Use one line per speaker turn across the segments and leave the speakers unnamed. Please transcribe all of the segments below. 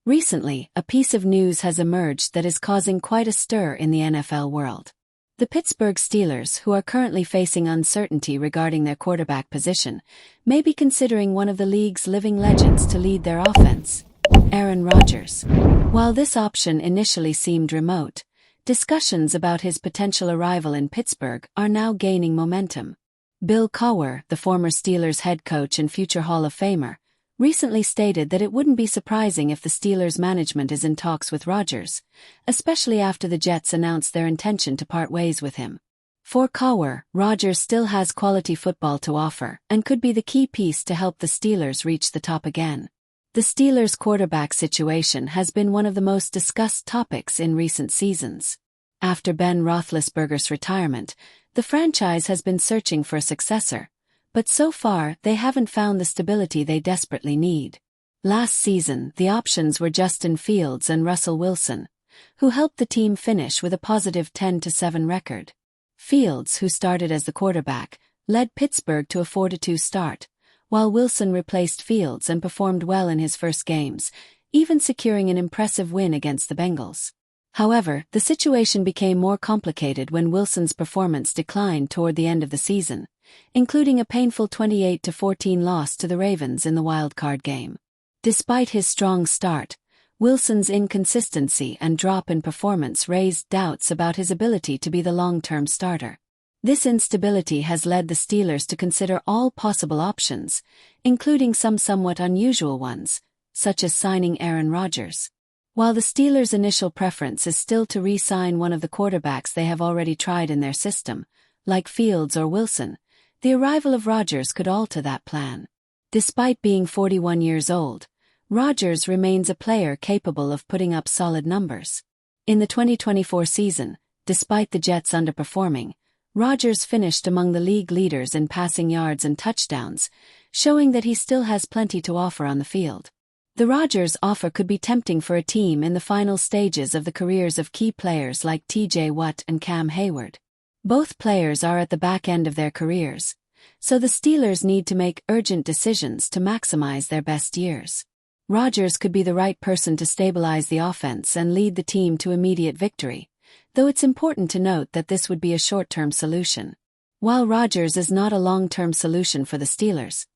Recently, a piece of news has emerged that is causing quite a stir in the NFL world. The Pittsburgh Steelers, who are currently facing uncertainty regarding their quarterback position, may be considering one of the league's living legends to lead their offense, Aaron Rodgers. While this option initially seemed remote, discussions about his potential arrival in Pittsburgh are now gaining momentum. Bill Cowher, the former Steelers head coach and future Hall of Famer, recently stated that it wouldn't be surprising if the Steelers' management is in talks with Rodgers, especially after the Jets announced their intention to part ways with him. For Cowher, Rodgers still has quality football to offer and could be the key piece to help the Steelers reach the top again. The Steelers' quarterback situation has been one of the most discussed topics in recent seasons. After Ben Roethlisberger's retirement, the franchise has been searching for a successor, but so far they haven't found the stability they desperately need. Last season, the options were Justin Fields and Russell Wilson, who helped the team finish with a positive 10-7 record. Fields, who started as the quarterback, led Pittsburgh to a 4-2 start, while Wilson replaced Fields and performed well in his first games, even securing an impressive win against the Bengals. However, the situation became more complicated when Wilson's performance declined toward the end of the season, including a painful 28-14 loss to the Ravens in the wild-card game. Despite his strong start, Wilson's inconsistency and drop in performance raised doubts about his ability to be the long-term starter. This instability has led the Steelers to consider all possible options, including some somewhat unusual ones, such as signing Aaron Rodgers. While the Steelers' initial preference is still to re-sign one of the quarterbacks they have already tried in their system, like Fields or Wilson, the arrival of Rodgers could alter that plan. Despite being 41 years old, Rodgers remains a player capable of putting up solid numbers. In the 2024 season, despite the Jets underperforming, Rodgers finished among the league leaders in passing yards and touchdowns, showing that he still has plenty to offer on the field. The Rodgers offer could be tempting for a team in the final stages of the careers of key players like T.J. Watt and Cam Hayward. Both players are at the back end of their careers, so the Steelers need to make urgent decisions to maximize their best years. Rodgers could be the right person to stabilize the offense and lead the team to immediate victory, though it's important to note that this would be a short-term solution. While Rodgers is not a long-term solution for the Steelers,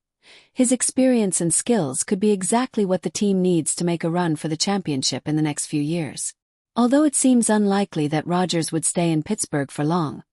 his experience and skills could be exactly what the team needs to make a run for the championship in the next few years. Although it seems unlikely that Rodgers would stay in Pittsburgh for long,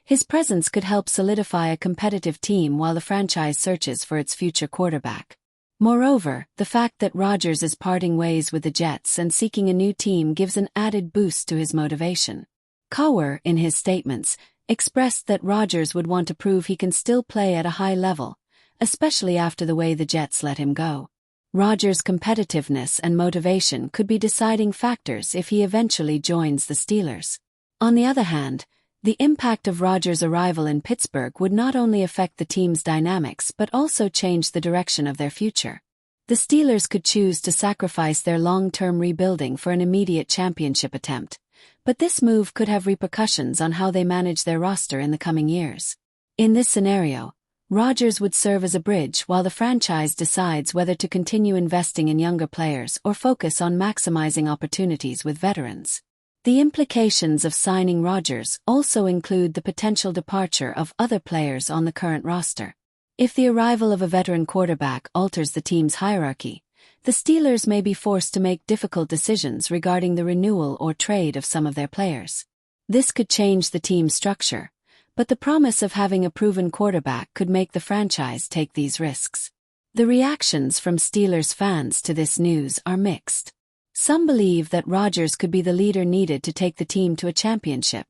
his presence could help solidify a competitive team while the franchise searches for its future quarterback. Moreover, the fact that Rodgers is parting ways with the Jets and seeking a new team gives an added boost to his motivation. Cowher, in his statements, expressed that Rodgers would want to prove he can still play at a high level, especially after the way the Jets let him go. Rodgers' competitiveness and motivation could be deciding factors if he eventually joins the Steelers. On the other hand, the impact of Rodgers' arrival in Pittsburgh would not only affect the team's dynamics but also change the direction of their future. The Steelers could choose to sacrifice their long-term rebuilding for an immediate championship attempt, but this move could have repercussions on how they manage their roster in the coming years. In this scenario, Rodgers would serve as a bridge while the franchise decides whether to continue investing in younger players or focus on maximizing opportunities with veterans. The implications of signing Rodgers also include the potential departure of other players on the current roster. If the arrival of a veteran quarterback alters the team's hierarchy, the Steelers may be forced to make difficult decisions regarding the renewal or trade of some of their players. This could change the team's structure, but the promise of having a proven quarterback could make the franchise take these risks. The reactions from Steelers fans to this news are mixed. Some believe that Rodgers could be the leader needed to take the team to a championship,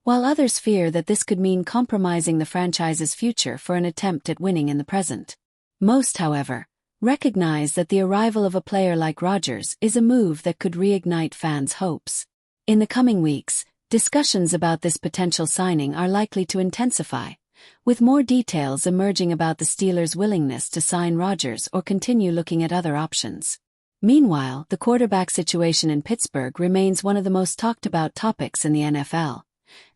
while others fear that this could mean compromising the franchise's future for an attempt at winning in the present. Most, however, recognize that the arrival of a player like Rodgers is a move that could reignite fans' hopes. In the coming weeks, discussions about this potential signing are likely to intensify, with more details emerging about the Steelers' willingness to sign Rodgers or continue looking at other options. Meanwhile, the quarterback situation in Pittsburgh remains one of the most talked about topics in the NFL,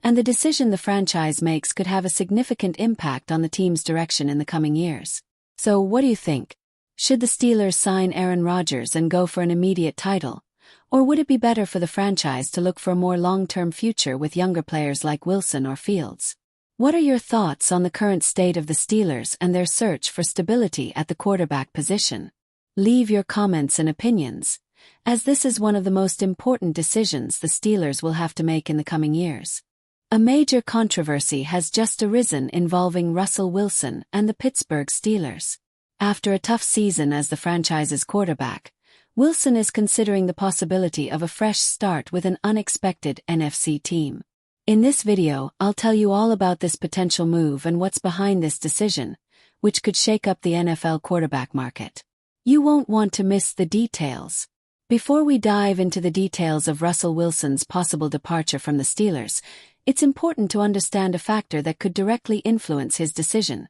and the decision the franchise makes could have a significant impact on the team's direction in the coming years. So what do you think? Should the Steelers sign Aaron Rodgers and go for an immediate title? Or would it be better for the franchise to look for a more long-term future with younger players like Wilson or Fields? What are your thoughts on the current state of the Steelers and their search for stability at the quarterback position? Leave your comments and opinions, as this is one of the most important decisions the Steelers will have to make in the coming years. A major controversy has just arisen involving Russell Wilson and the Pittsburgh Steelers. After a tough season as the franchise's quarterback, Wilson is considering the possibility of a fresh start with an unexpected NFC team. In this video, I'll tell you all about this potential move and what's behind this decision, which could shake up the NFL quarterback market. You won't want to miss the details. Before we dive into the details of Russell Wilson's possible departure from the Steelers, it's important to understand a factor that could directly influence his decision: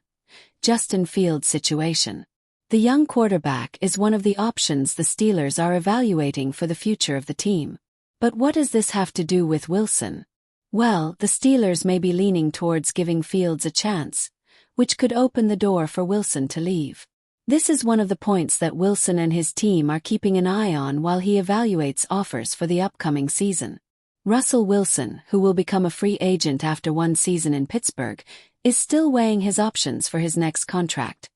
Justin Fields' situation. The young quarterback is one of the options the Steelers are evaluating for the future of the team. But what does this have to do with Wilson? Well, the Steelers may be leaning towards giving Fields a chance, which could open the door for Wilson to leave. This is one of the points that Wilson and his team are keeping an eye on while he evaluates offers for the upcoming season. Russell Wilson, who will become a free agent after one season in Pittsburgh, is still weighing his options for his next contract,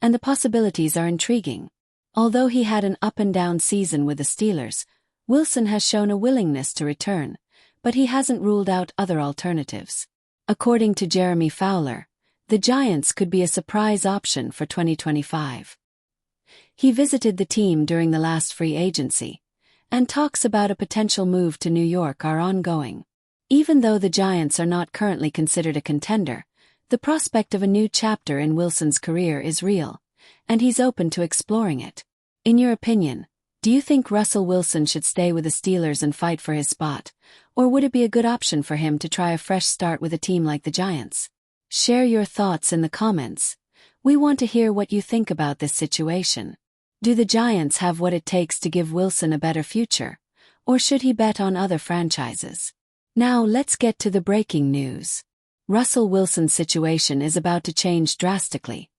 and the possibilities are intriguing. Although he had an up-and-down season with the Steelers, Wilson has shown a willingness to return, but he hasn't ruled out other alternatives. According to Jeremy Fowler, the Giants could be a surprise option for 2025. He visited the team during the last free agency, and talks about a potential move to New York are ongoing. Even though the Giants are not currently considered a contender, the prospect of a new chapter in Wilson's career is real, and he's open to exploring it. In your opinion, do you think Russell Wilson should stay with the Steelers and fight for his spot, or would it be a good option for him to try a fresh start with a team like the Giants? Share your thoughts in the comments. We want to hear what you think about this situation. Do the Giants have what it takes to give Wilson a better future, or should he bet on other franchises? Now let's get to the breaking news. Russell Wilson's situation is about to change drastically,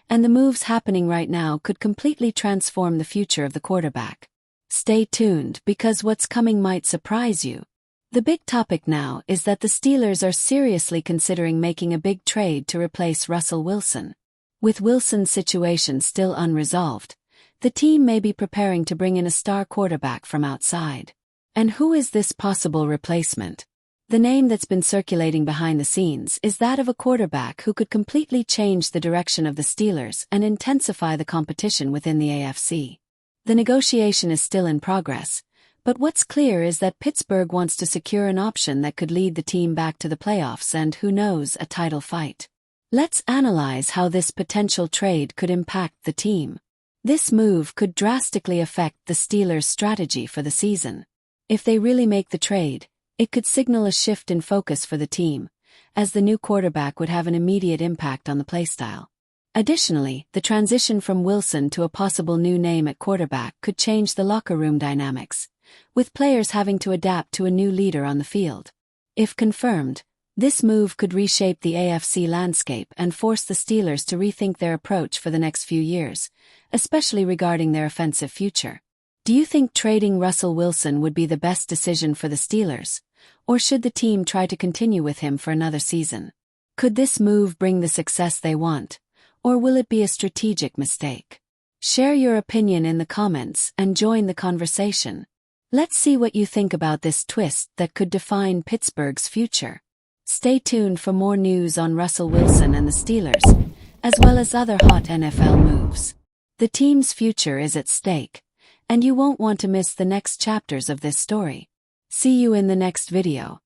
and the moves happening right now could completely transform the future of the quarterback. Stay tuned because what's coming might surprise you. The big topic now is that the Steelers are seriously considering making a big trade to replace Russell Wilson. With Wilson's situation still unresolved, the team may be preparing to bring in a star quarterback from outside. And who is this possible replacement? The name that's been circulating behind the scenes is that of a quarterback who could completely change the direction of the Steelers and intensify the competition within the AFC. The negotiation is still in progress, but what's clear is that Pittsburgh wants to secure an option that could lead the team back to the playoffs and, who knows, a title fight. Let's analyze how this potential trade could impact the team. This move could drastically affect the Steelers' strategy for the season. If they really make the trade, it could signal a shift in focus for the team, as the new quarterback would have an immediate impact on the playstyle. Additionally, the transition from Wilson to a possible new name at quarterback could change the locker room dynamics, with players having to adapt to a new leader on the field. If confirmed, this move could reshape the AFC landscape and force the Steelers to rethink their approach for the next few years, especially regarding their offensive future. Do you think trading Russell Wilson would be the best decision for the Steelers, or should the team try to continue with him for another season? Could this move bring the success they want, or will it be a strategic mistake? Share your opinion in the comments and join the conversation. Let's see what you think about this twist that could define Pittsburgh's future. Stay tuned for more news on Russell Wilson and the Steelers, as well as other hot NFL moves. The team's future is at stake, and you won't want to miss the next chapters of this story. See you in the next video.